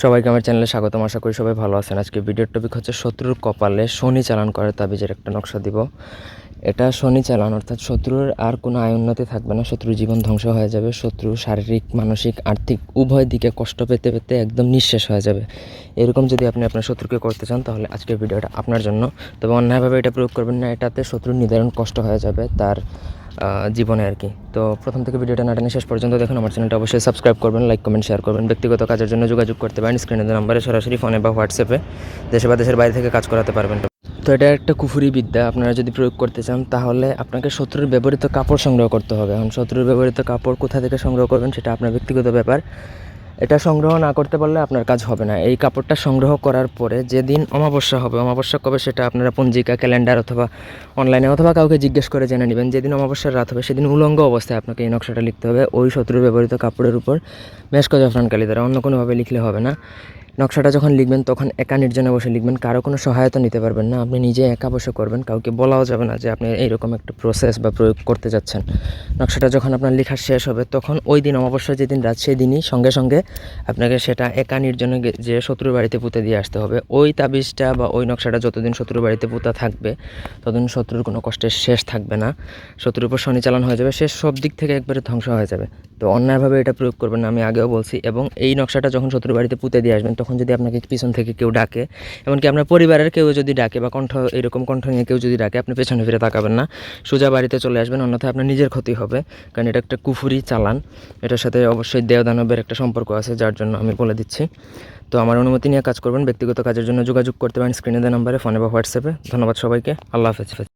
সবাইকে আমার চ্যানেলে স্বাগতম। আশা করি সবাই ভালো আছেন। আজকে ভিডিওর টপিক হচ্ছে শত্রুর কপালে শনি চালান করে তাবিজের একটা নকশা দিব। এটা শনি চালান অর্থাৎ শত্রুর আর কোনো আয় উন্নতি থাকবে না, শত্রুর জীবন ধ্বংস হয়ে যাবে, শত্রু শারীরিক মানসিক আর্থিক উভয় দিকে কষ্ট পেতে পেতে একদম নিঃশেষ হয়ে যাবে। এরকম যদি আপনি আপনার শত্রুকে করতে চান তাহলে আজকের ভিডিওটা আপনার জন্য। তবে অন্যায়ভাবে এটা প্রয়োগ করবেন না, এটাতে শত্রুর নির্ধারণ কষ্ট হয়ে যাবে তার জীবনে আর কি। তো প্রথম থেকে ভিডিওটা না টেনে শেষ পর্যন্ত দেখুন। আমার চ্যানেলটা অবশ্যই সাবস্ক্রাইব করবেন, লাইক কমেন্ট শেয়ার করবেন। ব্যক্তিগত কাজের জন্য যোগাযোগ করতে পারেন স্ক্রিনে দেওয়া নাম্বারে, সরাসরি ফোনে বা হোয়াটসঅ্যাপে দেশে বা দেশের বাইরে থেকে কাজ করাতে পারবেন। তো এটা একটা কুফুরি বিদ্যা, আপনারা যদি প্রয়োগ করতে চান তাহলে আপনাকে শত্রুর ব্যবহৃত কাপড় সংগ্রহ করতে হবে। এখন শত্রুর ব্যবহৃত কাপড় কোথা থেকে সংগ্রহ করবেন সেটা আপনার ব্যক্তিগত ব্যাপার। এটা সংগ্রহ না করতে পারলে আপনার কাজ হবে না। এই কাপড়টা সংগ্রহ করার পরে যেদিন অমাবস্যা হবে, অমাবস্যা কবে সেটা আপনারা পঞ্জিকা, ক্যালেন্ডার অথবা অনলাইনে অথবা কাউকে জিজ্ঞেস করে জেনে নেবেন। যেদিন অমাবস্যার রাত হবে সেদিন উলঙ্গ অবস্থায় আপনাকে এই নকশাটা লিখতে হবে ওই শত্রুর ব্যবহৃত কাপড়ের উপর মেশক জাফরান কালি দ্বারা, অন্য কোনোভাবে লিখলে হবে না। নকশাটা যখন লিখবেন তখন একা নির্জনে বসে লিখবেন, কারো কোনো সহায়তা নিতে পারবেন না, আপনি নিজে একা বসে করবেন। কাউকে বলাও যাবে না যে আপনি এইরকম একটা প্রসেস বা প্রয়োগ করতে যাচ্ছেন। নকশাটা যখন আপনার লেখা শেষ হবে তখন ওই দিন অমাবস্যা যেদিন রাত সেই দিনই সঙ্গে সঙ্গে আপনাকে সেটা একা নির্জনে যে শত্রুর বাড়িতে পুঁতে দিয়ে আসতে হবে। ওই তাবিজটা বা ওই নকশাটা যতদিন শত্রুর বাড়িতে পুঁতা থাকবে ততদিন শত্রুর কোনো কষ্টের শেষ থাকবে না, শত্রুর উপর শনি চালান হয়ে যাবে, সে সব দিক থেকে একবারে ধ্বংস হয়ে যাবে। তো অন্যায়ভাবে এটা প্রয়োগ করবেন না, আমি আগেও বলছি। এবং এই নকশাটা যখন শত্রুর বাড়িতে পুঁতে দিয়ে আসবেন তখন যদি আপনাকে পিছন থেকে কেউ ডাকে, এমনকি আপনার পরিবারের কেউ যদি ডাকে বা কণ্ঠ এরকম কণ্ঠ নিয়ে কেউ যদি ডাকে, আপনি পেছনে ফিরে তাকাবেন না, সোজা বাড়িতে চলে আসবেন, অন্যথায় আপনার নিজের ক্ষতি হবে। কারণ এটা একটা কুফুরি চালান, এটার সাথে অবশ্যই দেবদানবের একটা সম্পর্ক আছে, যার জন্য আমি বলে দিচ্ছি। তো আমার অনুমতি নিয়ে কাজ করবেন। ব্যক্তিগত কাজের জন্য যোগাযোগ করতে পারেন স্ক্রিনে দেওয়া নাম্বারে, ফোনে বা হোয়াটসঅ্যাপে। ধন্যবাদ সবাইকে। আল্লাহ হাফেজ।